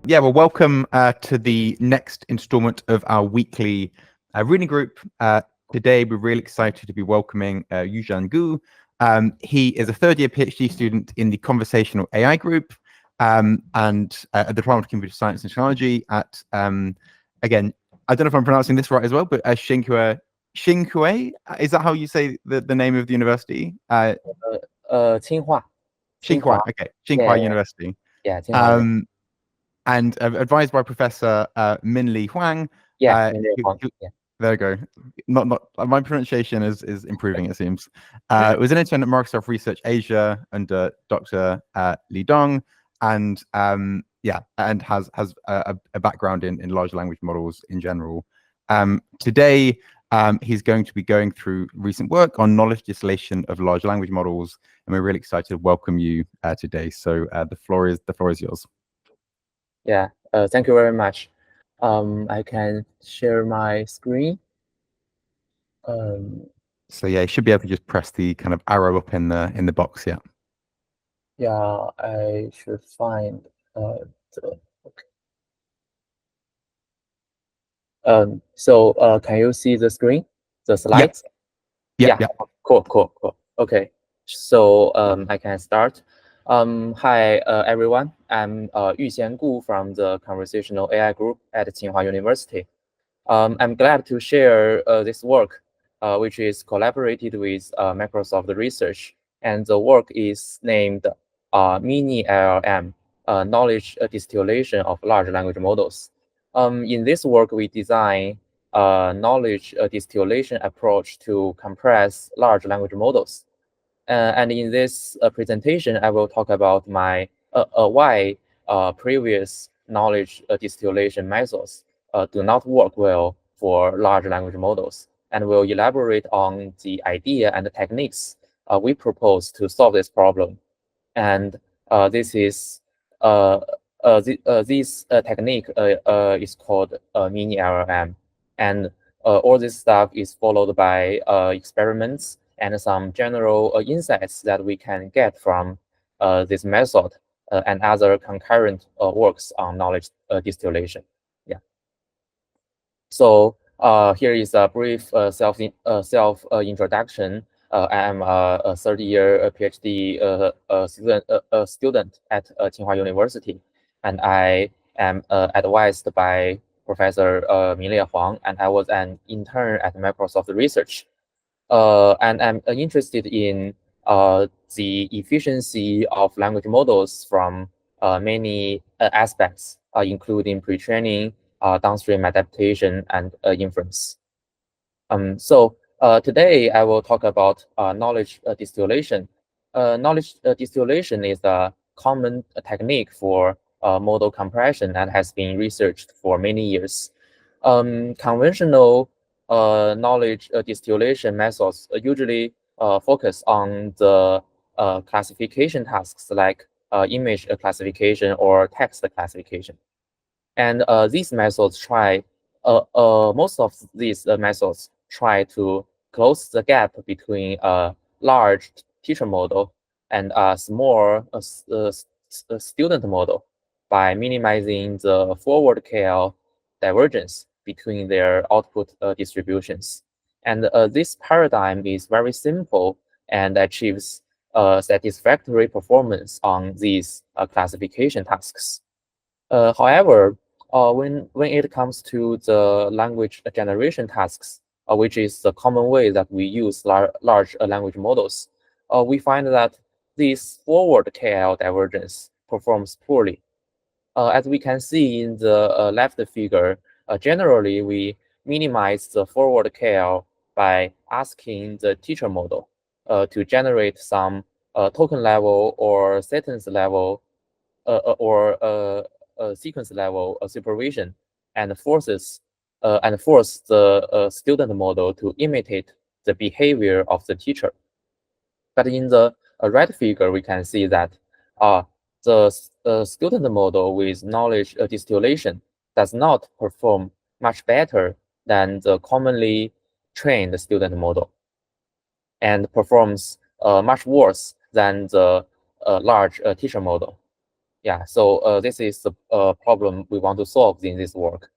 Yeah, well, welcome to the next installment of our weekly reading group. Today, we're really excited to be welcoming Yuxian Gu. He is a third-year PhD student in the conversational AI group and at the Department of Computer Science and Technology at, again, I don't know if I'm pronouncing this right as well, but Tsinghua, is that how you say the name of the university? Tsinghua. Tsinghua, okay, Tsinghua University. Yeah, Tsinghua University. And advised by Professor Minlie Huang. Minlie Huang. There we go. Not my pronunciation is improving, it seems. Was an intern at Microsoft Research Asia under Dr. Li Dong, and and has a background in large language models in general. Today, he's going to be going through recent work on knowledge distillation of large language models, and we're really excited to welcome you today. So the floor is yours. Yeah, thank you very much. I can share my screen. So yeah, you should be able to just press the kind of arrow up in the box. Yeah. Yeah, I should find So can you see the screen, the slides? Yeah. Cool. Okay, so I can start. Hi, everyone. I'm Yuxian Gu from the conversational AI group at Tsinghua University. I'm glad to share this work, which is collaborated with Microsoft Research, and the work is named MiniLLM, knowledge distillation of large language models. In this work, we design a knowledge distillation approach to compress large language models. And in this presentation, I will talk about my why previous knowledge distillation methods do not work well for large language models, and will elaborate on the idea and the techniques we propose to solve this problem. And this technique is called MiniLLM, and all this stuff is followed by experiments and some general insights that we can get from this method and other concurrent works on knowledge distillation. Yeah. So here is a brief self introduction. I am a third-year PhD student at Tsinghua University, and I am advised by Professor Minlie Huang, and I was an intern at Microsoft Research. And I'm interested in the efficiency of language models from many aspects, including pre-training, downstream adaptation, and inference. So today I will talk about knowledge distillation. Knowledge distillation is a common technique for model compression and has been researched for many years. Conventional knowledge distillation methods usually focus on the classification tasks like image classification or text classification. And these methods most of these methods try to close the gap between a large teacher model and a small student model by minimizing the forward KL divergence between their output distributions. And this paradigm is very simple and achieves satisfactory performance on these classification tasks. However, when it comes to the language generation tasks, which is the common way that we use large language models, we find that this forward KL divergence performs poorly. As we can see in the left figure, generally we minimize the forward KL by asking the teacher model to generate some token level or sentence level or sequence level supervision and force the student model to imitate the behavior of the teacher. But in the right figure, we can see that the student model with knowledge distillation does not perform much better than the commonly trained student model and performs much worse than the large teacher model. Yeah, so this is the problem we want to solve in this work.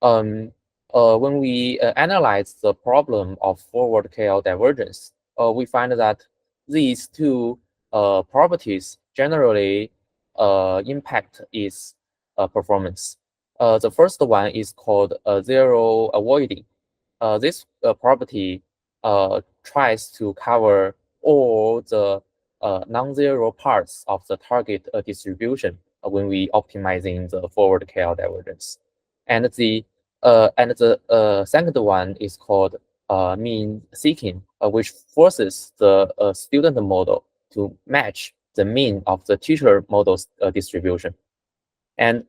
When we analyze the problem of forward KL divergence, we find that these two properties generally impact its performance. The first one is called zero avoiding. This property tries to cover all the non-zero parts of the target distribution when we optimizing the forward KL divergence. And the second one is called mean seeking, which forces the student model to match the mean of the teacher model's distribution. And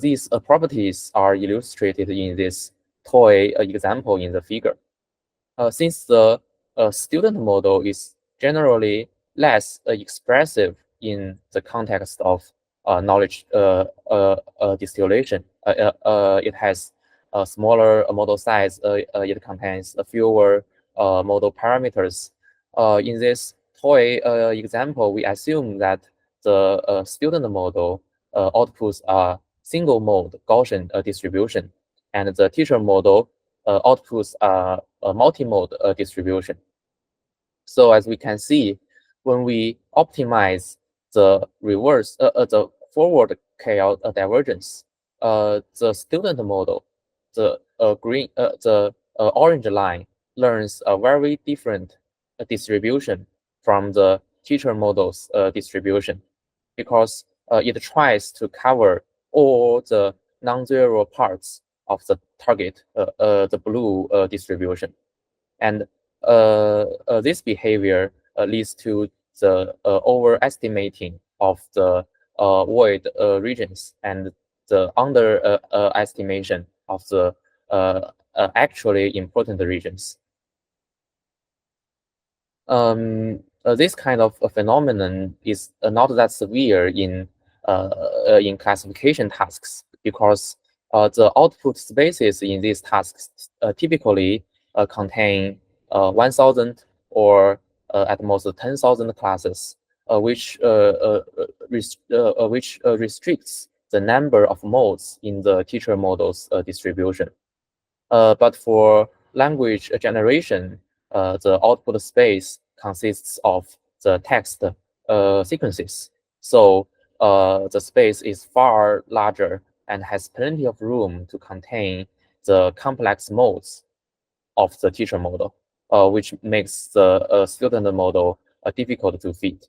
these properties are illustrated in this toy example in the figure. Since the student model is generally less expressive in the context of knowledge distillation, it has a smaller model size, it contains fewer model parameters. In this toy example, we assume that the student model outputs a single mode Gaussian distribution, and the teacher model outputs a multi-mode distribution. So as we can see, when we optimize the forward KL divergence, the student model, the orange line learns a very different distribution from the teacher model's distribution, because it tries to cover all the non-zero parts of the target, the blue distribution. And this behavior leads to the overestimating of the void regions and the underestimation of the actually important regions. This kind of a phenomenon is not that severe in classification tasks, because the output spaces in these tasks typically contain 1,000 or at most 10,000 classes, which restricts the number of modes in the teacher model's distribution. But for language generation, the output space consists of the text sequences. So the space is far larger and has plenty of room to contain the complex modes of the teacher model, which makes the student model difficult to fit.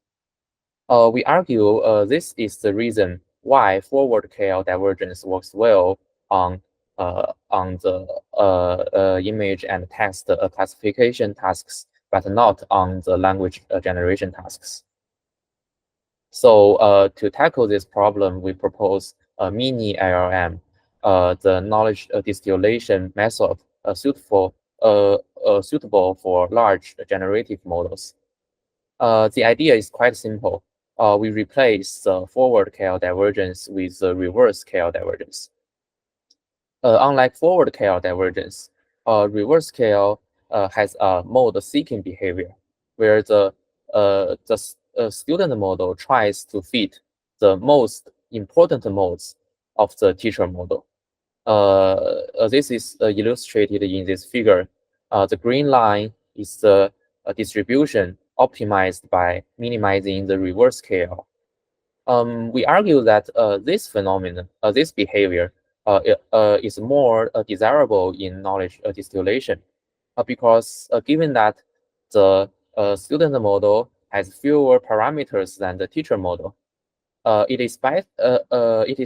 We argue this is the reason why forward KL divergence works well on the image and text classification tasks, but not on the language generation tasks. So to tackle this problem, we propose a MiniLLM, the knowledge distillation method suitable for large generative models. The idea is quite simple. We replace the forward KL divergence with the reverse KL divergence. Unlike forward KL divergence, reverse KL has a mode-seeking behavior, where the student model tries to fit the most important modes of the teacher model. This is illustrated in this figure. The green line is the distribution optimized by minimizing the reverse KL. We argue that this phenomenon, this behavior, is more desirable in knowledge distillation, because given that the student model has fewer parameters than the teacher model, it is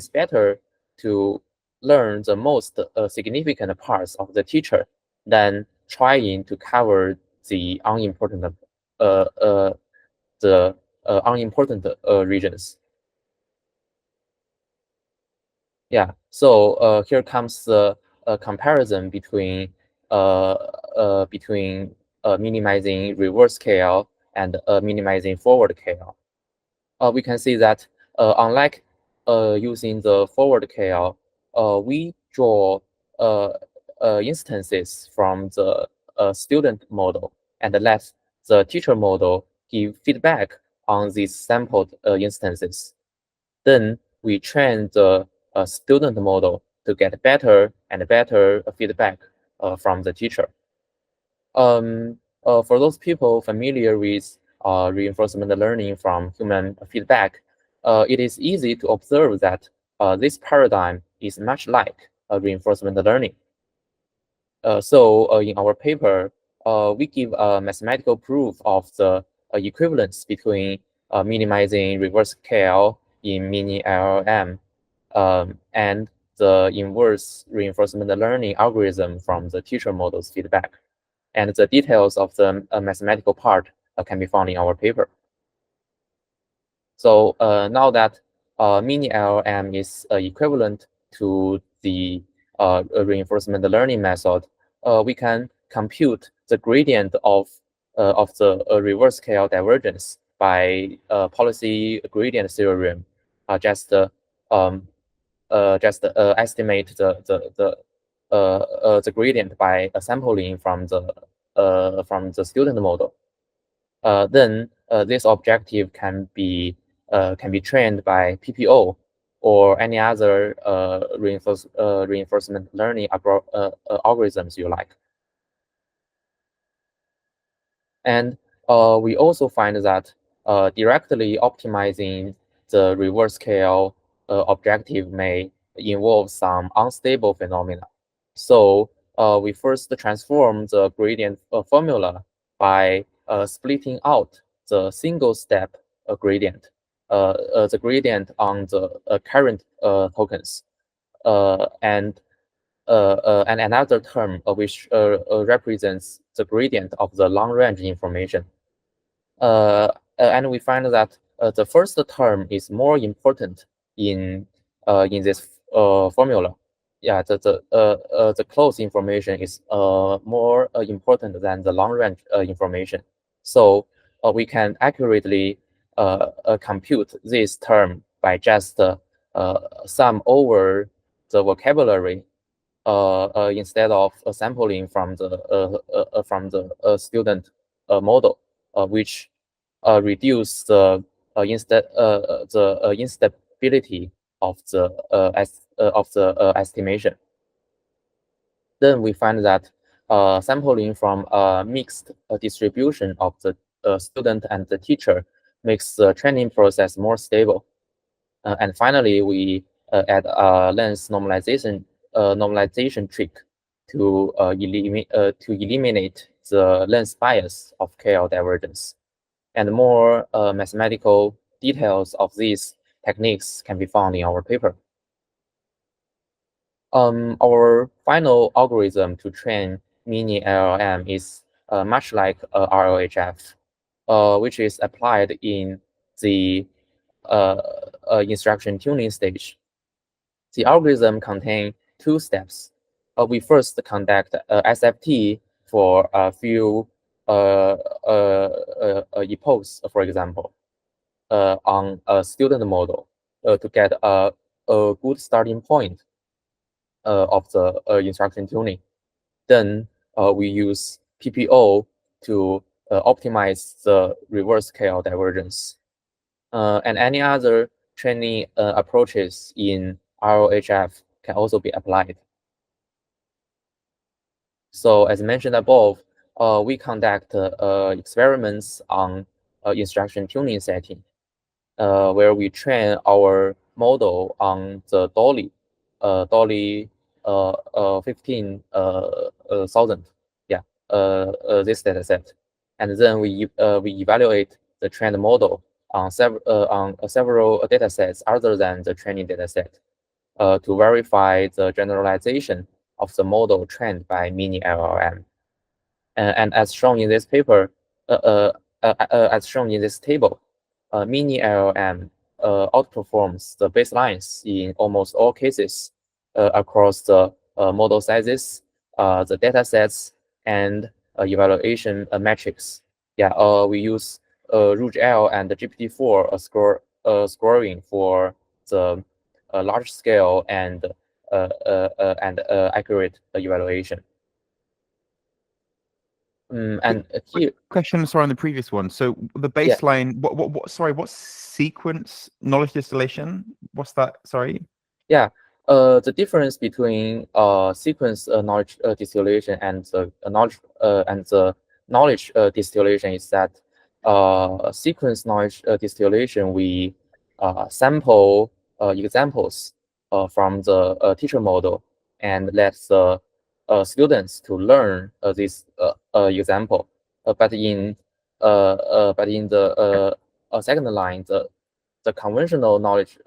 better to learn the most significant parts of the teacher than trying to cover the unimportant regions. Yeah, so here comes the comparison between minimizing reverse KL and minimizing forward KL. We can see that unlike using the forward KL, we draw instances from the student model and let the teacher model give feedback on these sampled instances. Then we train the student model to get better and better feedback from the teacher. For those people familiar with reinforcement learning from human feedback, it is easy to observe that this paradigm is much like reinforcement learning. So in our paper, we give a mathematical proof of the equivalence between minimizing reverse scale in MiniLLM and the inverse reinforcement learning algorithm from the teacher model's feedback. And the details of the mathematical part can be found in our paper. So now that MiniLLM is equivalent to the reinforcement learning method, we can compute the gradient of the reverse scale divergence by policy gradient theorem. Just estimate the gradient by sampling from the student model. Then this objective can be trained by PPO or any other reinforcement learning algorithms you like. And we also find that directly optimizing the reverse scale objective may involve some unstable phenomena. So we first transform the gradient formula by splitting out the single step gradient, the gradient on the current tokens, and another term which represents the gradient of the long range information. And we find that the first term is more important in this formula. Yeah, the close information is more important than the long range information. So we can accurately compute this term by just sum over the vocabulary instead of sampling from the student model, which reduce the instability of the estimation. Then we find that sampling from a mixed distribution of the student and the teacher makes the training process more stable. And finally, we add a lens normalization trick to eliminate the lens bias of KL divergence. And more mathematical details of these techniques can be found in our paper. Our final algorithm to train MiniLLM is much like RLHF, which is applied in the instruction tuning stage. The algorithm contains two steps. We first conduct SFT for a few epochs, for example, on a student model to get a good starting point of the instruction tuning. Then we use PPO to optimize the reverse scale divergence. And any other training approaches in RLHF can also be applied. So as mentioned above, we conduct experiments on instruction tuning setting, where we train our model on the Dolly 15,000, this data set, and then we evaluate the trained model on several data sets other than the training data set to verify the generalization of the model trained by MiniLLM. And as shown in this paper, as shown in this table, MiniLLM outperforms the baselines in almost all cases across the model sizes, the data sets, and evaluation metrics. Yeah, we use RougeL and the GPT-4 scoring for the large scale and accurate evaluation. And here, question, sorry, on the previous one. So the baseline, what's sequence knowledge distillation? What's that? Sorry. Yeah, the difference between sequence knowledge distillation and the knowledge distillation is that sequence knowledge distillation, we sample examples from the teacher model and let the students to learn this example. But in the second line, the conventional knowledge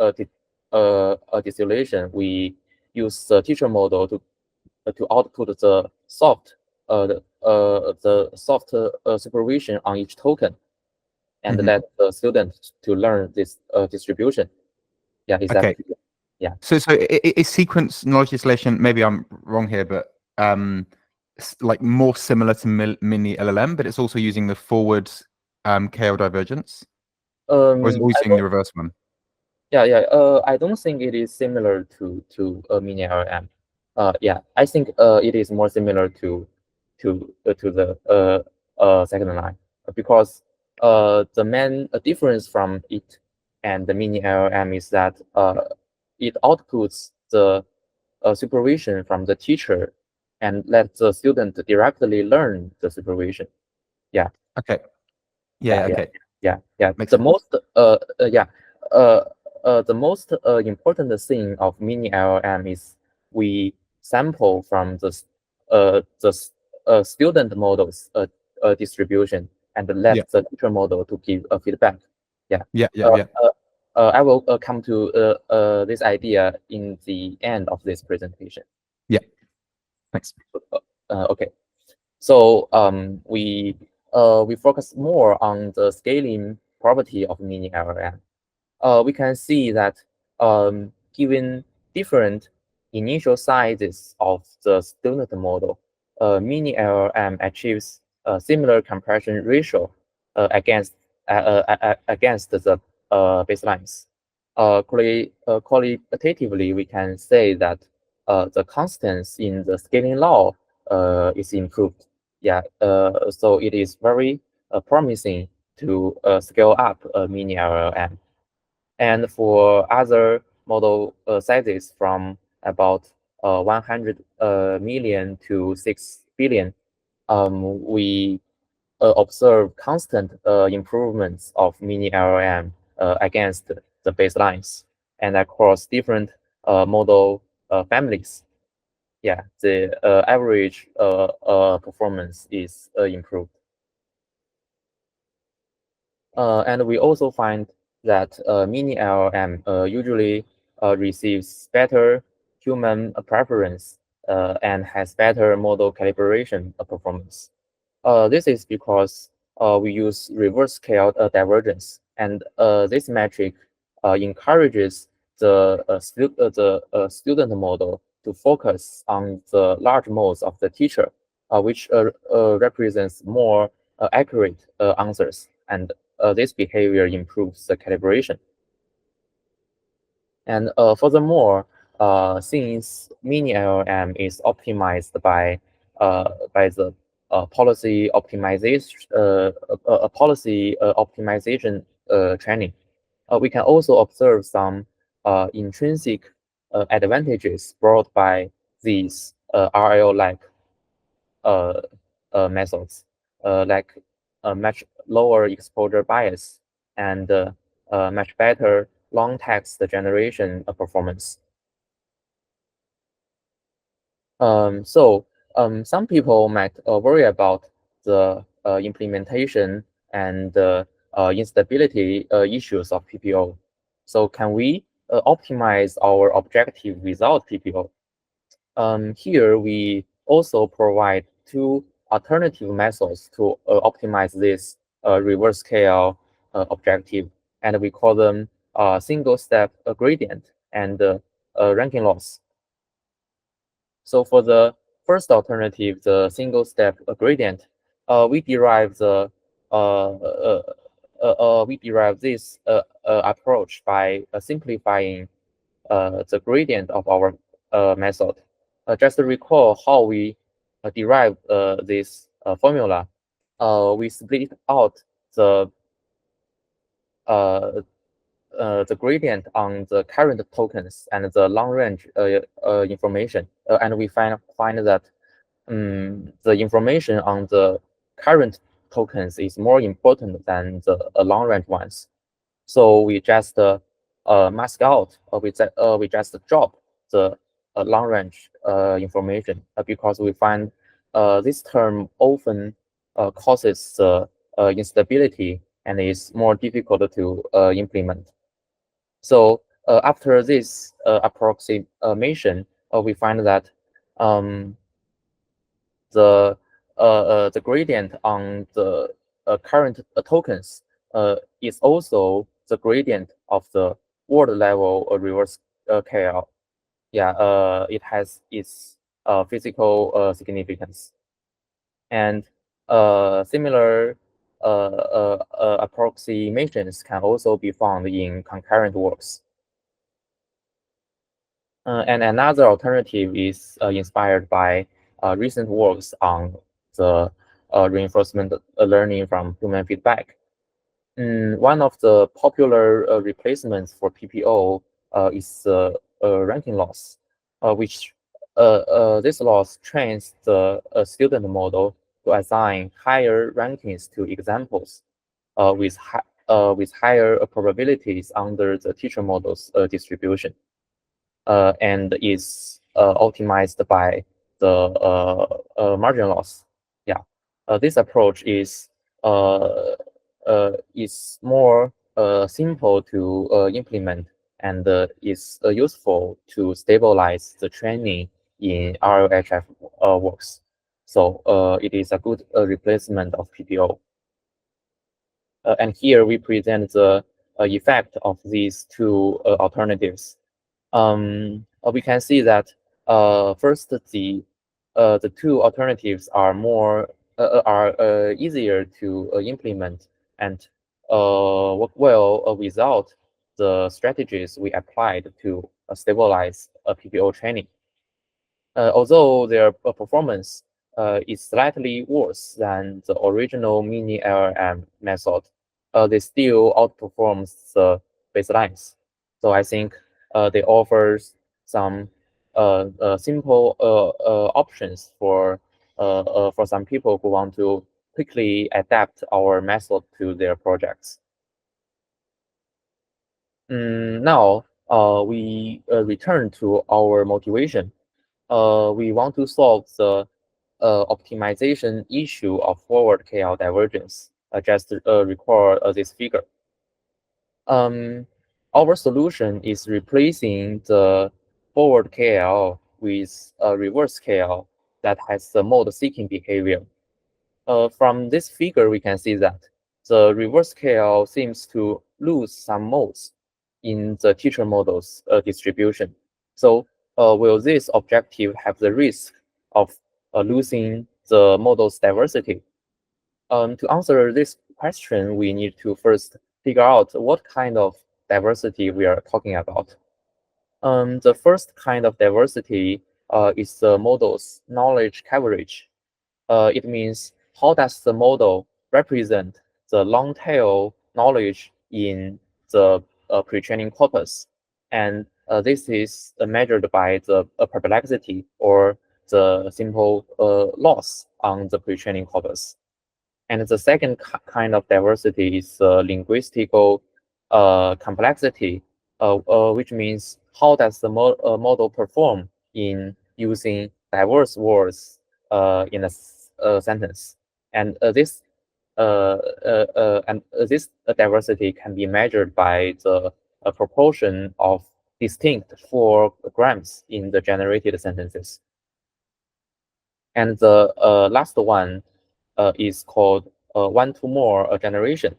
distillation, we use the teacher model to output the soft supervision on each token, and let the student to learn this distribution. Yeah, exactly. Okay. Yeah. So is sequence knowledge distillation, maybe I'm wrong here, but like more similar to MiniLLM, but it's also using the forward KL divergence? Or is it always using the reverse one? Yeah. I don't think it is similar to MiniLLM. Yeah, I think it is more similar to the second line, because the main difference from it and the MiniLLM is that it outputs the supervision from the teacher and let the student directly learn the supervision. Yeah. Okay. Yeah. Okay. Yeah. Makes The sense. most the most important thing of MiniLLM is we sample from the student models distribution and let the teacher model to give a feedback. Yeah. I will come to this idea in the end of this presentation. Yeah. Thanks. Okay. So we focus more on the scaling property of MiniLLM. We can see that given different initial sizes of the student model, MiniLLM achieves a similar compression ratio against the baselines. Qualitatively, we can say that the constants in the scaling law is improved. Yeah, so it is very promising to scale up MiniLLM. And for other model sizes from about 100 million to 6 billion, we observe constant improvements of MiniLLM against the baselines and across different model families. Yeah, the average performance is improved. And we also find that MiniLLM usually receives better human preference and has better model calibration performance. This is because we use reverse scale divergence, and this metric encourages the student model to focus on the large modes of the teacher, which represents more accurate answers, and this behavior improves the calibration. And furthermore, since MiniLLM is optimized by the policy optimization training, we can also observe some intrinsic advantages brought by these RL-like methods, like a much lower exposure bias and much better long text generation performance. So some people might worry about the implementation and instability issues of PPO. So can we optimize our objective without PPO? Here we also provide two alternative methods to optimize this reverse scale objective, and we call them single step gradient and ranking loss. So for the first alternative, the single step gradient, we derive this approach by simplifying the gradient of our method. Just to recall how we derive this formula. we split out the gradient on the current tokens and the long range information, and we find that the information on the current tokens is more important than the long range ones. So we just mask out, we just drop the long range information because we find this term often causes instability and is more difficult to implement. So after this approximation, we find that the gradient on the current tokens is also the gradient of the world level reverse KL. Yeah, it has its physical significance. And similar approximations can also be found in concurrent works. And another alternative is inspired by recent works on the reinforcement learning from human feedback. One of the popular replacements for PPO is ranking loss, which this loss trains the student model to assign higher rankings to examples with higher probabilities under the teacher model's distribution, and is optimized by the margin loss. Yeah, this approach is more simple to implement and is useful to stabilize the training in RLHF works. So it is a good replacement of PPO. And here we present the effect of these two alternatives. We can see that first the two alternatives are easier to implement and work well without the strategies we applied to stabilize PPO training. Although their performance is slightly worse than the original MiniLLM method, they still outperforms the baselines. So I think they offer some simple options for some people who want to quickly adapt our method to their projects. Now we return to our motivation. We want to solve the optimization issue of forward KL divergence. Just recall this figure. Our solution is replacing the forward KL with a reverse KL that has the mode-seeking behavior. From this figure, we can see that the reverse KL seems to lose some modes in the teacher model's distribution. So will this objective have the risk of losing the model's diversity? To answer this question, we need to first figure out what kind of diversity we are talking about. The first kind of diversity is the model's knowledge coverage. It means how does the model represent the long tail knowledge in the pre-training corpus, and this is measured by the perplexity or the simple loss on the pre-training corpus. And the second kind of diversity is linguistical complexity, which means how does the model perform in using diverse words in a sentence. And this diversity can be measured by the proportion of distinct 4 grams in the generated sentences. And the last one is called one-to-more generation.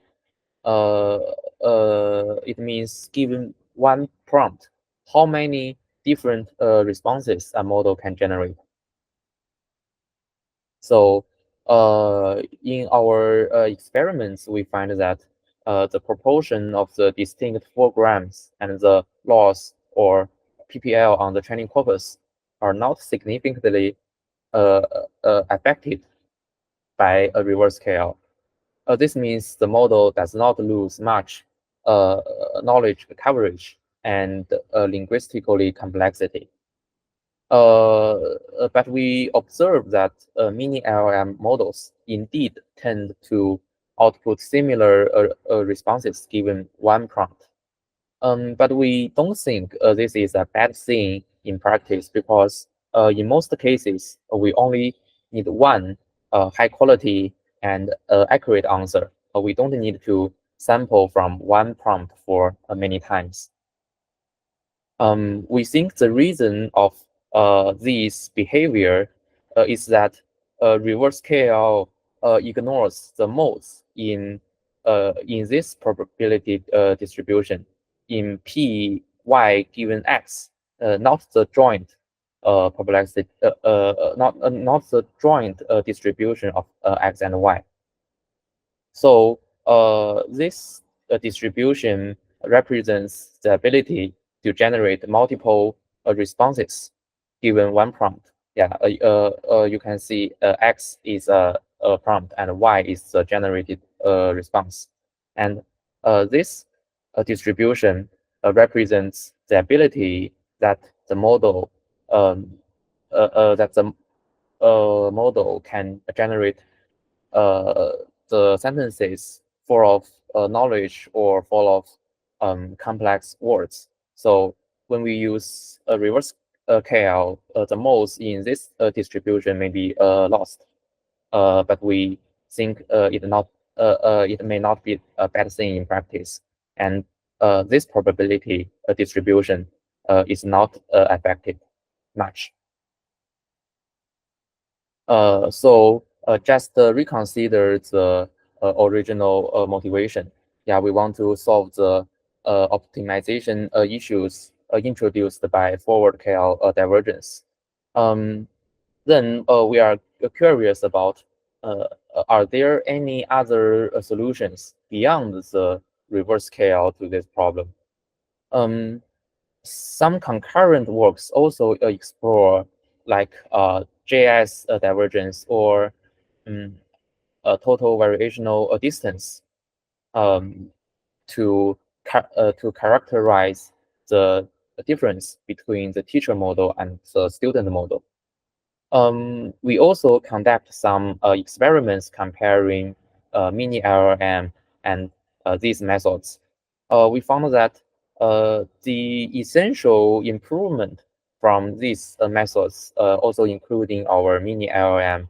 It means given one prompt, how many different responses a model can generate. So in our experiments, we find that the proportion of the distinct 4 grams and the loss or PPL on the training corpus are not significantly affected. by a reverse KL. This means the model does not lose much knowledge coverage and linguistically complexity. But we observe that MiniLLM models indeed tend to output similar responses given one prompt. But we don't think this is a bad thing in practice because in most cases, we only need one high quality and accurate answer. We don't need to sample from one prompt for many times. We think the reason of this behavior is that reverse KL ignores the modes in this probability distribution in P y given x, not the joint probability, not the joint distribution of x and y. So this distribution represents the ability to generate multiple responses given one prompt. Yeah, you can see x is a prompt and y is the generated response. And this distribution represents the ability that the model model can generate the sentences full of knowledge or full of complex words. So when we use a reverse KL, the modes in this distribution may be lost, but we think it may not be a bad thing in practice. And this probability distribution is not affected much. So just reconsider the original motivation. Yeah, we want to solve the optimization issues introduced by forward KL divergence. Then we are curious about are there any other solutions beyond the reverse KL to this problem? Some concurrent works also explore like JS divergence or total variational distance to characterize the difference between the teacher model and the student model. We also conduct some experiments comparing MiniLLM and these methods. We found that the essential improvement from these methods, also including our MiniLLM,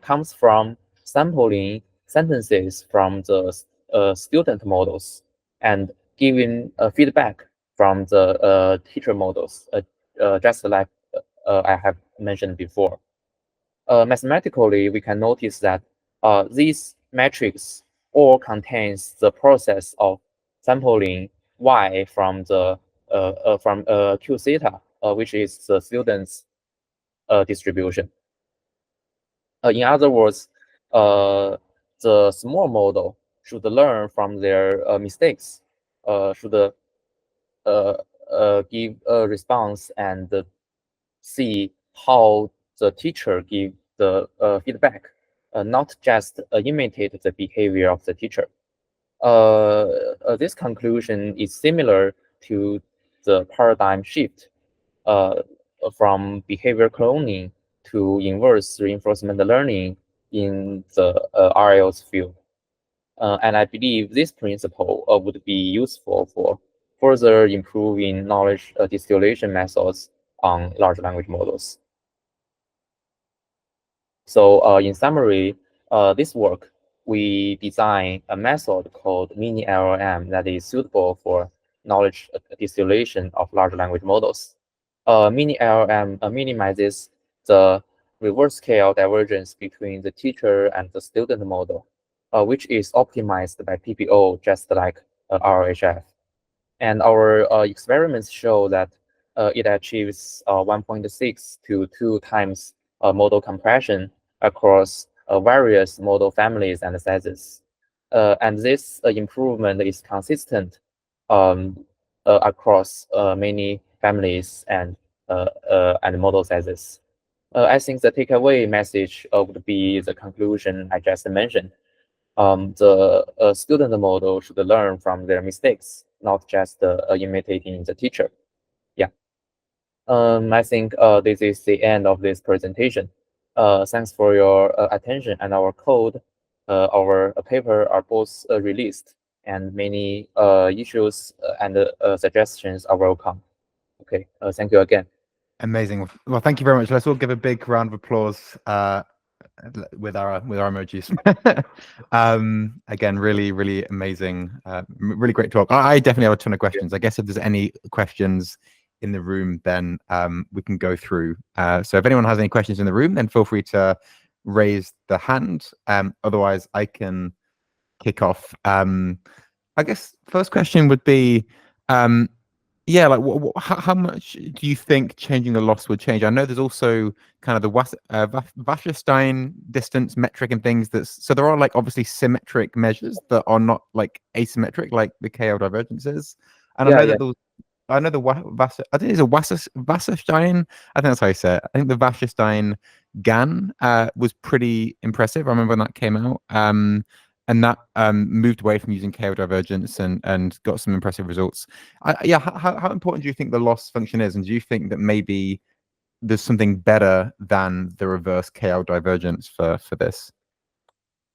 comes from sampling sentences from the student models and giving feedback from the teacher models, just like I have mentioned before. Mathematically, we can notice that these metrics all contains the process of sampling y from the q theta, which is the student's distribution. In other words, the small model should learn from their mistakes, should give a response and see how the teacher give the feedback, not just imitate the behavior of the teacher. This conclusion is similar to the paradigm shift from behavior cloning to inverse reinforcement learning in the RL's field. And I believe this principle would be useful for further improving knowledge distillation methods on large language models. So in summary, this work, we design a method called MiniLLM that is suitable for knowledge distillation of large language models. MiniLLM minimizes the reverse scale divergence between the teacher and the student model, which is optimized by PPO, just like RLHF. And our experiments show that it achieves 1.6 to 2 times model compression across various model families and sizes. And this improvement is consistent across many families and model sizes. I think the takeaway message would be the conclusion I just mentioned. The student model should learn from their mistakes, not just imitating the teacher. Yeah. I think this is the end of this presentation. Thanks for your attention, and our code, our paper are both released, and many issues and suggestions are welcome. Okay, thank you again. Amazing. Well, thank you very much. Let's all give a big round of applause with our emojis. Again, really amazing, really great talk. I definitely have a ton of questions. I guess if there's any questions in the room, then we can go through. So if anyone has any questions in the room, then feel free to raise the hand. Otherwise, I can kick off. I guess first question would be, yeah, like how much do you think changing the loss would change? I know there's also kind of the Wasserstein distance metric and things so there are like obviously symmetric measures that are not like asymmetric, like the KL divergences. And Yeah, I know yeah. that I know I think it's a Wasserstein. I think that's how you say it. I think the Wasserstein GAN was pretty impressive. I remember when that came out. And that moved away from using KL divergence and got some impressive results. Yeah, how important do you think the loss function is? And do you think that maybe there's something better than the reverse KL divergence for this?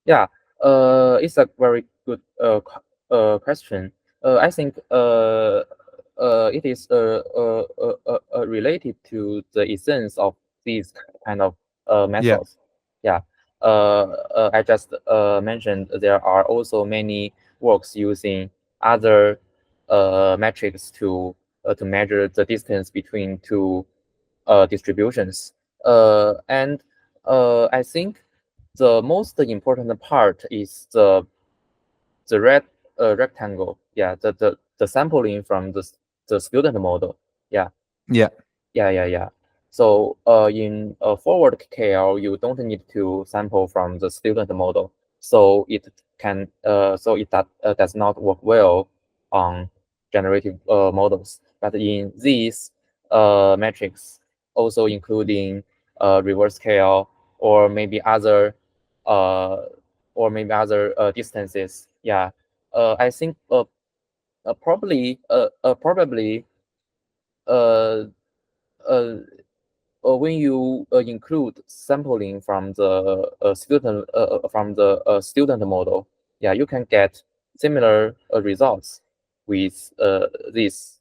Yeah, it's a very good question. I think it is related to the essence of these kind of methods. Yeah, I just mentioned there are also many works using other metrics to measure the distance between two distributions. And I think the most important part is the red rectangle. Yeah, the sampling from the student model. Yeah. Yeah. Yeah. So in a forward KL, you don't need to sample from the student model. So it can does not work well on generative models. But in these metrics, also including reverse KL or maybe other distances. Yeah, I think probably uh, uh, when you include sampling from the student model, yeah, you can get similar results with these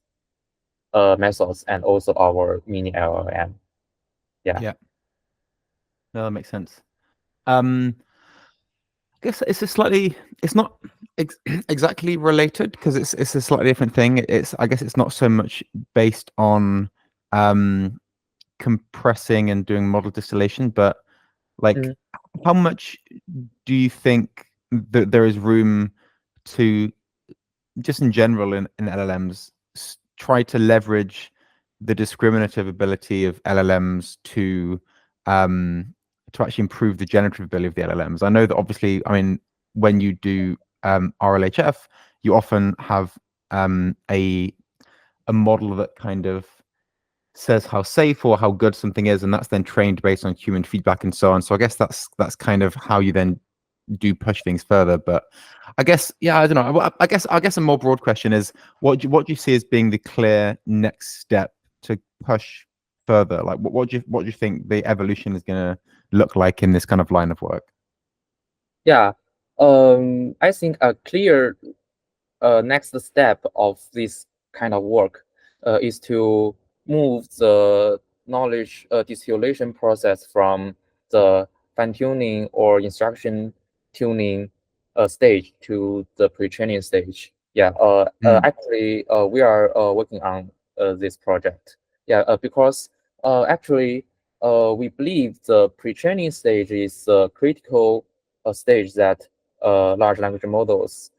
methods and also our MiniLLM. Yeah. Yeah. No, that makes sense. I guess it's not exactly related because it's a slightly different thing. I guess it's not so much based on compressing and doing model distillation, but like how much do you think that there is room to, just in general in LLMs, try to leverage the discriminative ability of LLMs to actually improve the generative ability of the LLMs? I know that obviously, I mean, when you do RLHF, you often have a model that kind of says how safe or how good something is, and that's then trained based on human feedback and so on. So I guess that's kind of how you then do push things further. But I guess, yeah, I don't know. I guess a more broad question is, what do you see as being the clear next step to push further? Like, what do you think the evolution is going to look like in this kind of line of work? Yeah, I think a clear next step of this kind of work is to move the knowledge distillation process from the fine-tuning or instruction tuning stage to the pre-training stage. Yeah, actually, we are working on this project. Yeah, because actually, we believe the pre-training stage is a critical stage that large language models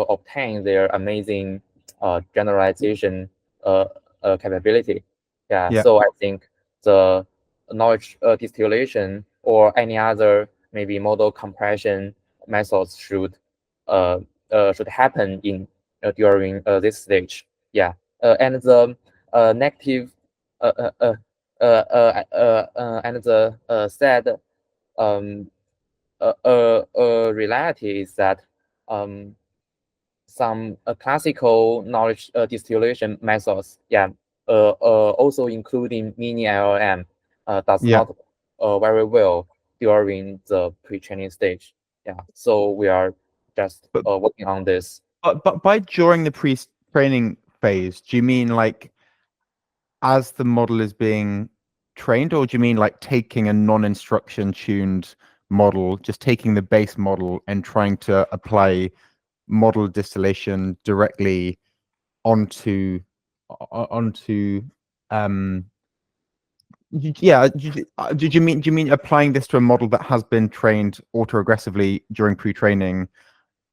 obtain their amazing generalization capability. Yeah, so I think the knowledge distillation or any other maybe model compression methods should happen in during this stage. Yeah, and the negative and the sad reality is that some classical knowledge distillation methods, also including MiniLLM, does Yeah. not very well during the pre-training stage. Yeah, so we are just But working on this. but by during the pre-training phase, do you mean like as the model is being trained, or do you mean like taking a non-instruction tuned model, just taking the base model and trying to apply model distillation directly onto onto yeah, do you mean applying this to a model that has been trained auto-aggressively during pre-training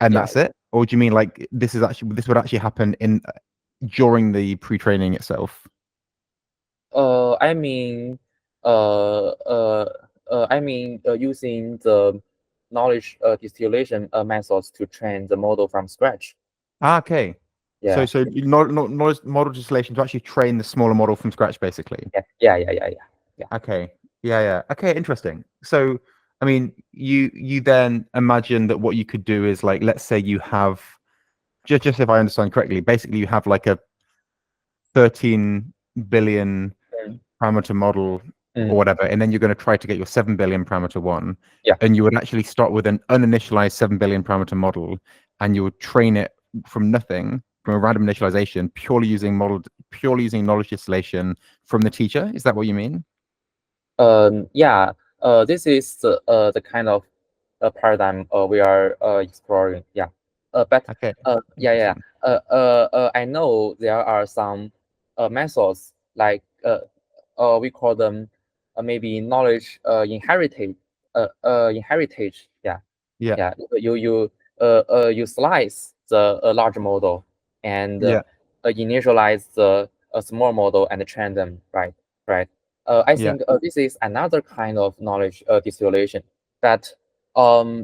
and Yeah, that's it? Or do you mean like this would actually happen in during the pre-training itself? I mean, using the knowledge distillation methods to train the model from scratch. Ah, okay. So Yeah, not model distillation to actually train the smaller model from scratch, basically. yeah. Okay. Yeah. Okay, interesting. So, I mean, you then imagine that what you could do is like, let's say you have just if I understand correctly, basically you have like a 13 billion Mm, parameter model or mm, whatever, and then you're going to try to get your 7 billion parameter one, yeah. and you would actually start with an uninitialized 7 billion parameter model, and you would train it from nothing, from a random initialization, purely using knowledge distillation from the teacher. Is that what you mean? Yeah. This is the kind of paradigm we are exploring. Yeah. But Okay, yeah. interesting. I know there are some methods like we call them maybe knowledge inheritage. Yeah. Yeah, Yeah. You slice the large model and yeah, initialize the a small model and train them. Right. I yeah, think this is another kind of knowledge distillation. That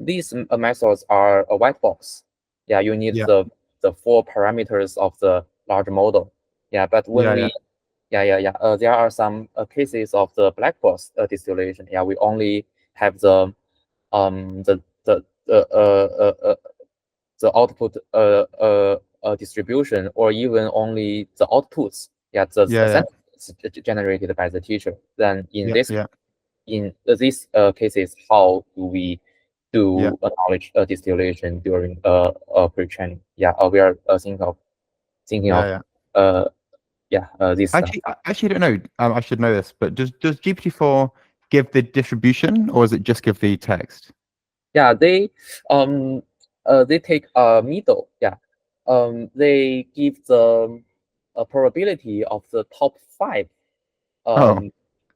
these methods are a white box. Yeah, you need yeah, the four parameters of the large model. Yeah, but when yeah, we there are some cases of the black box distillation. Yeah, we only have um the the the the output distribution, or even only the outputs. Yeah, the yeah, sentence generated by the teacher. Then yeah, yeah, in these cases, how do we yeah, do a knowledge distillation during pre-training? Yeah, we are thinking of yeah. uh this stuff. I actually don't know. I should know this, but does GPT-4 give the distribution, or does it just give the text? Yeah, they take a middle. Yeah, they give the probability of the Oh,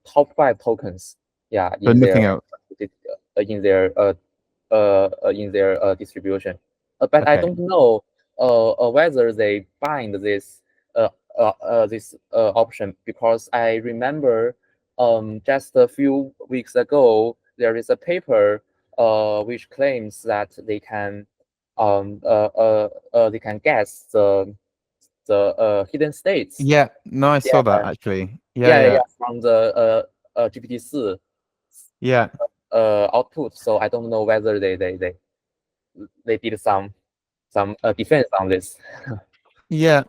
top five tokens. Yeah, but nothing else. in their distribution. But I Okay. don't know whether they bind this option, because I remember just a few weeks ago there is a paper which claims that they can guess the hidden states. Yeah. No, I Yeah, saw that actually. yeah, Yeah. from the GPT-4 Yeah. output. So I don't know whether they did some defense on this. Yeah.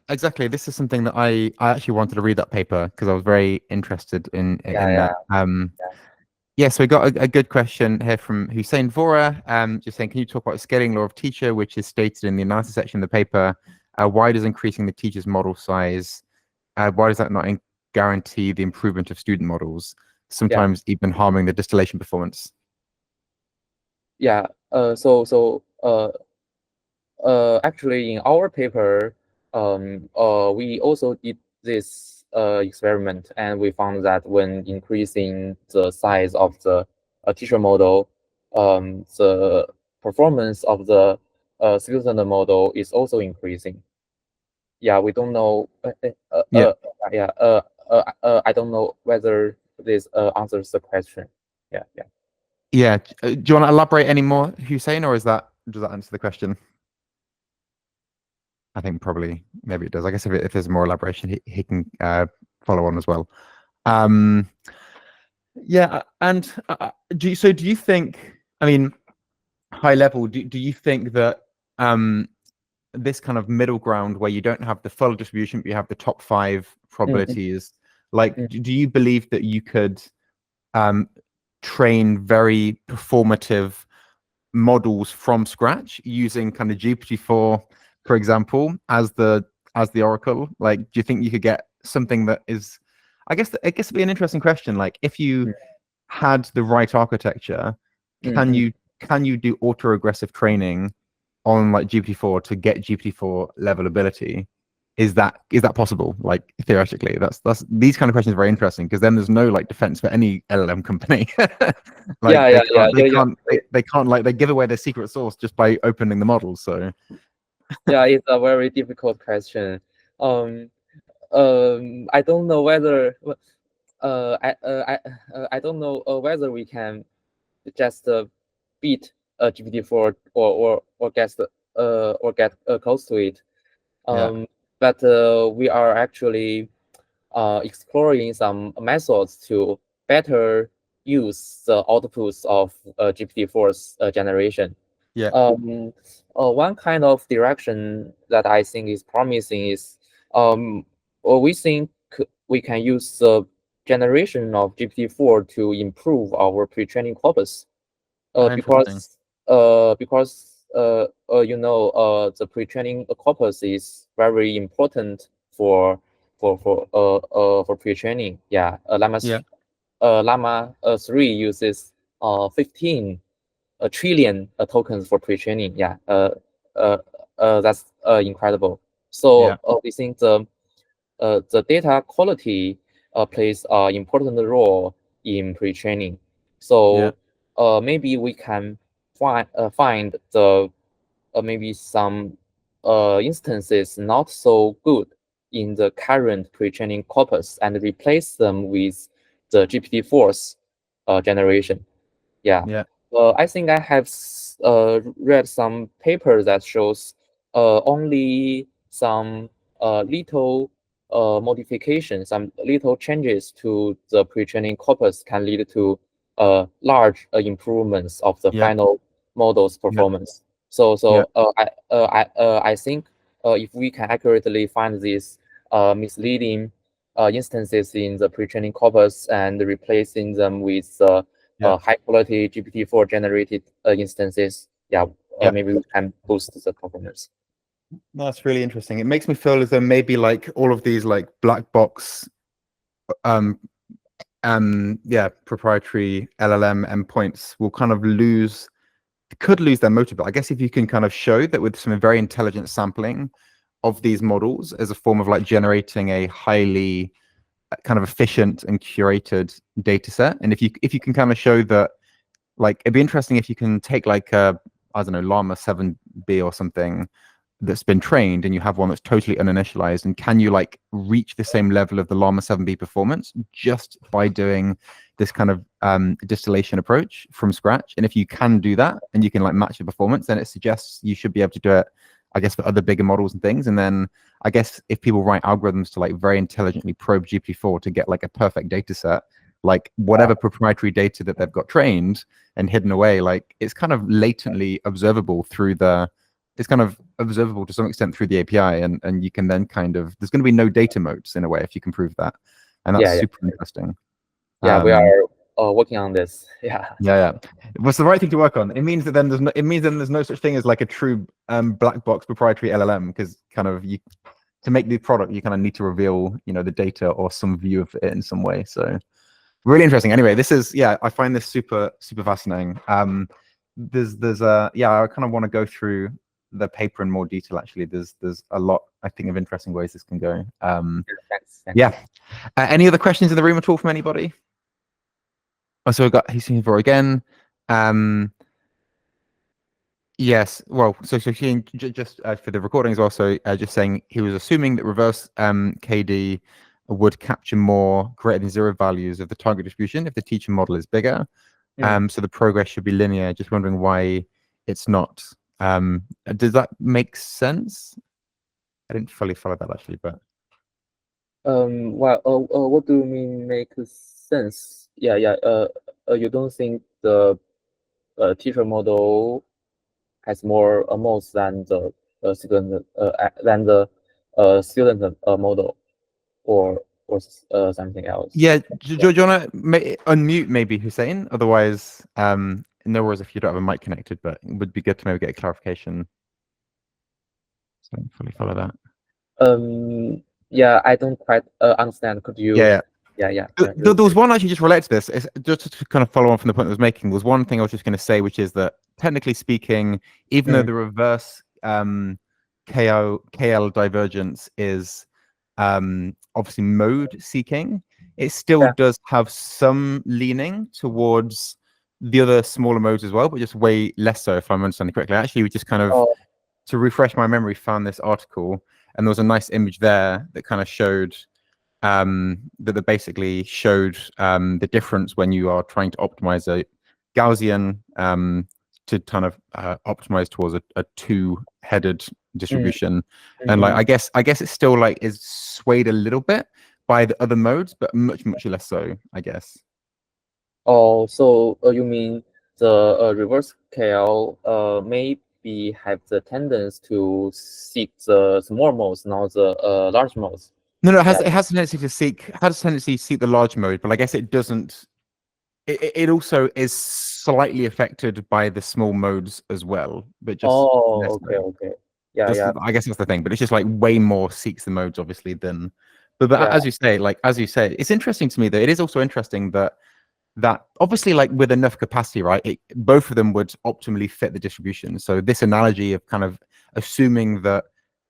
Exactly. This is something that I actually wanted to read that paper because I was very interested in Yeah, that. Yeah, so we got a good question here from Hussein Vora, just saying, can you talk about the scaling law of teacher, which is stated in the analysis section of the paper? Why does increasing the teacher's model size, why does that not guarantee the improvement of student models, yeah, sometimes even harming the distillation performance? yeah. Actually, in our paper, we also did this experiment, and we found that when increasing the size of the teacher model, the performance of the student model is also increasing. Yeah, we don't know. Yeah, Yeah. I don't know whether this answers the question. Yeah. yeah. Do you want to elaborate any more, Hussein, or does that answer the question? I think probably maybe it does. I guess if there's more elaboration, he can follow on as well. Yeah, and do you think? I mean, high level, do you think that this kind of middle ground where you don't have the full distribution, but you have the top 5 probabilities, like, do you believe that you could train very performative models from scratch using kind of GPT-4, for example, as the oracle? Like, do you think you could get something that is, I guess it'd be an interesting question. Like, if you had the right architecture, can you do auto-regressive training on like GPT-4 to get GPT-4 level ability? Is that possible? Like, theoretically, that's these kind of questions are very interesting, because then there's no like defense for any LLM company. Like, they can't like, they give away their secret sauce just by opening the models. So yeah, it's a very difficult question. I don't know whether I don't know whether we can just beat GPT-4 or get close to it. But we are actually exploring some methods to better use the outputs of GPT-4's generation. One kind of direction that I think is promising is we think we can use the generation of GPT-4 to improve our pre-training corpus. Because you know, the pre-training corpus is very important for pre-training. Yeah, Llama 3 uses 15 trillion tokens for pre-training. Yeah, that's incredible. So we think the data quality plays an important role in pre-training. So maybe we can find the maybe some instances not so good in the current pre-training corpus and replace them with the GPT-4's generation. I think I have read some paper that shows only some little modifications, some little changes to the pre-training corpus can lead to large improvements of the final model's performance. I think if we can accurately find these misleading instances in the pre-training corpus and replacing them with high quality GPT-4 generated instances, maybe we can boost the performance. That's really interesting. It makes me feel as though maybe like all of these like black box proprietary LLM endpoints will kind of could lose their motive. I guess if you can kind of show that with some very intelligent sampling of these models as a form of like generating a highly kind of efficient and curated data set, and if you can kind of show that, like, it'd be interesting if you can take like I don't know, Llama 7B or something that's been trained, and you have one that's totally uninitialized, and can you like reach the same level of the Llama 7B performance just by doing this kind of distillation approach from scratch? And if you can do that and you can like match the performance, then it suggests you should be able to do it, I guess, for other bigger models and things. And then I guess if people write algorithms to like very intelligently probe GPT-4 to get like a perfect data set, like whatever proprietary data that they've got trained and hidden away, like it's kind of latently observable through it's kind of observable to some extent through the API, and you can then kind of, there's going to be no data moats in a way if you can prove that. And that's super interesting. We are working on this. What's the right thing to work on? It means that then there's no such thing as like a true black box proprietary LLM, because kind of to make the product, you kind of need to reveal, you know, the data or some view of it in some way. So really interesting. Anyway, this is, I find this super fascinating. There's I kind of want to go through the paper in more detail. Actually, there's a lot, I think, of interesting ways this can go. Thanks. Any other questions in the room at all from anybody? So we got Yuxian Gu again. Yes, well, so Yuxian, just for the recording as well, so just saying he was assuming that reverse KD would capture more greater than 0 values of the target distribution if the teacher model is bigger. So the progress should be linear. Just wondering why it's not. Does that make sense? I didn't fully follow that actually, but Well, what do you mean make sense? Yeah, yeah. You don't think the teacher model has more modes than the student model, or something else? Yeah, do you want to unmute maybe Hussein? Otherwise, no worries if you don't have a mic connected, but it would be good to maybe get a clarification. So fully follow that. Yeah, I don't quite understand. Could you? Yeah. Yeah. There was one actually just related to this. It's just to kind of follow on from the point I was making. There was one thing I was just going to say, which is that technically speaking, even though the reverse KL divergence is obviously mode seeking, it still does have some leaning towards the other smaller modes as well, but just way less so, if I'm understanding correctly. Actually, we just kind of, to refresh my memory, found this article, and there was a nice image there that kind of showed that basically showed the difference when you are trying to optimize a Gaussian to kind of optimize towards a two-headed distribution. And like I guess it's still like is swayed a little bit by the other modes, but much less so, I guess. Oh, so you mean the reverse KL maybe have the tendency to seek the small modes, not the large modes? No, it has a tendency to seek the large mode, but I guess it doesn't. It also is slightly affected by the small modes as well, but just okay. Yeah. I guess that's the thing, but it's just like way more seeks the modes obviously than. But as you say, it's interesting to me that it is also interesting that obviously like with enough capacity, right? Both of them would optimally fit the distribution. So this analogy of kind of assuming that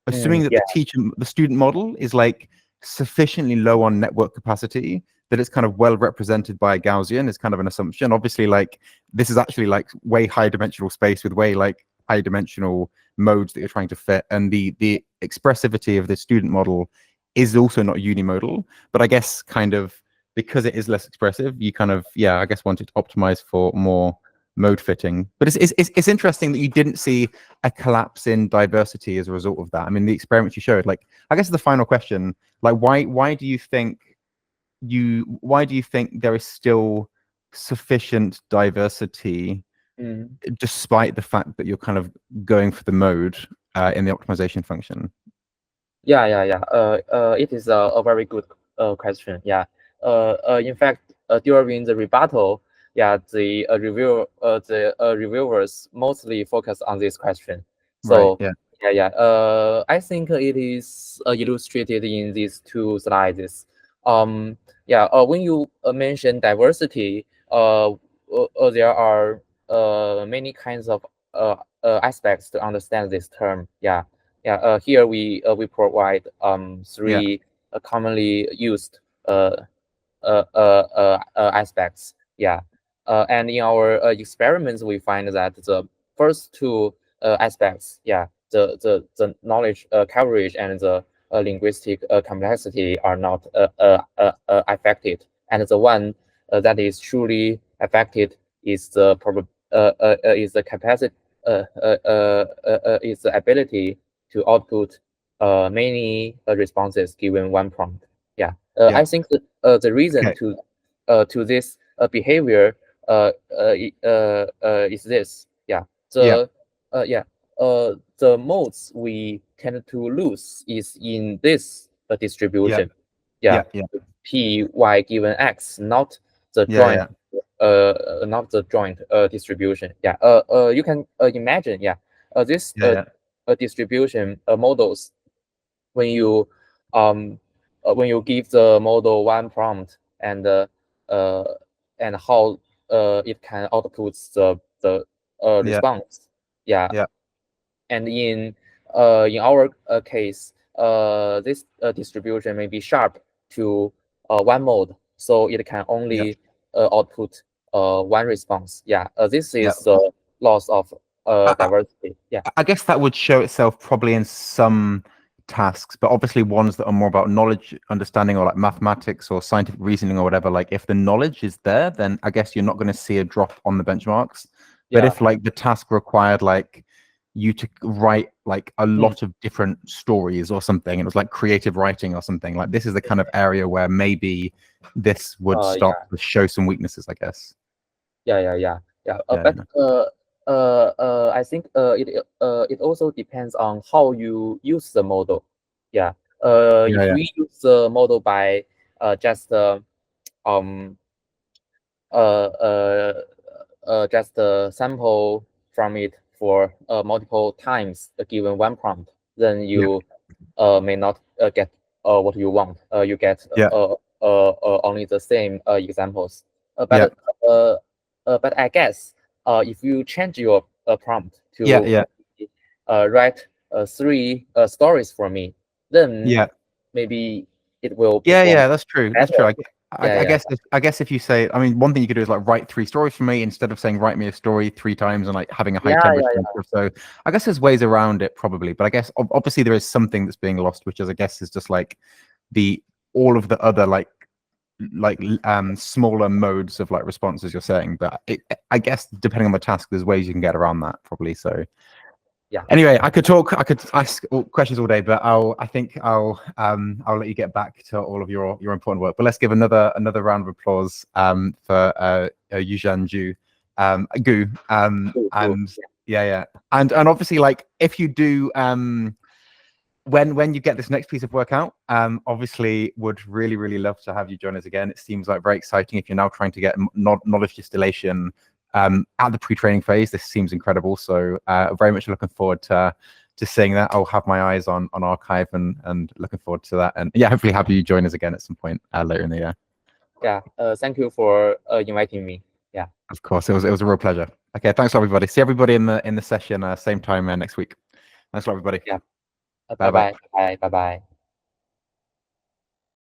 the student model is like sufficiently low on network capacity that it's kind of well represented by a Gaussian is kind of an assumption. Obviously, like this is actually like way high dimensional space with way like high dimensional modes that you're trying to fit, and the expressivity of the student model is also not unimodal. But I guess kind of because it is less expressive, you kind of I guess want it to optimize for more mode fitting. But it's interesting that you didn't see a collapse in diversity as a result of that. I mean, the experiments you showed, like I guess the final question, like why do you think there is still sufficient diversity despite the fact that you're kind of going for the mode in the optimization function? Yeah. It is a very good question. Yeah. In fact, during the rebuttal, the reviewers mostly focus on this question. So right, I think it is illustrated in these two slides. When you mention diversity, there are many kinds of aspects to understand this term. Here we provide three commonly used aspects. And in our experiments, we find that the first two aspects, the knowledge coverage and the linguistic complexity are not affected, and the one that is truly affected is the capacity, is the ability to output many responses given one prompt. I think the reason to this behavior is this. The modes we tend to lose is in this distribution. P y given x, not the joint. Not the joint distribution. You can imagine. This distribution models, when you give the model one prompt and how it can output the response. And in our case, this distribution may be sharp to one mode, so it can only output one response. This is the loss of diversity. I guess that would show itself probably in some tasks, but obviously ones that are more about knowledge understanding or like mathematics or scientific reasoning or whatever. Like if the knowledge is there, then I guess you're not going to see a drop on the benchmarks. But if like the task required like you to write like a lot of different stories or something, and it was like creative writing or something, like this is the kind of area where maybe this would start to show some weaknesses, I guess. Yeah. But I think it also depends on how you use the model. If we use the model by just sample from it for multiple times given one prompt, then you may not get what you want. You get only the same examples. But I guess if you change your prompt to write 3 stories for me, then maybe it will perform that's true. better. That's true. I guess if you say, I mean, one thing you could do is like write 3 stories for me instead of saying write me a story 3 times and like having a high temperature and stuff. So I guess there's ways around it probably, but I guess obviously there is something that's being lost, which is, I guess, is just like all of the other like smaller modes of like responses you're saying. But I guess depending on the task, there's ways you can get around that probably. So anyway, I could ask questions all day, but I think I'll let you get back to all of your important work. But let's give another round of applause for Yuxian Gu, and obviously, like, if you do when you get this next piece of work out, obviously would really love to have you join us again. It seems like very exciting if you're now trying to get knowledge distillation at the pre-training phase. This seems incredible, so very much looking forward to seeing that. I'll have my eyes on archive and looking forward to that, and hopefully have you join us again at some point later in the year. Thank you for inviting me. Of course, it was a real pleasure. Okay, thanks everybody. See everybody in the session same time next week. Thanks a lot, everybody. Bye bye.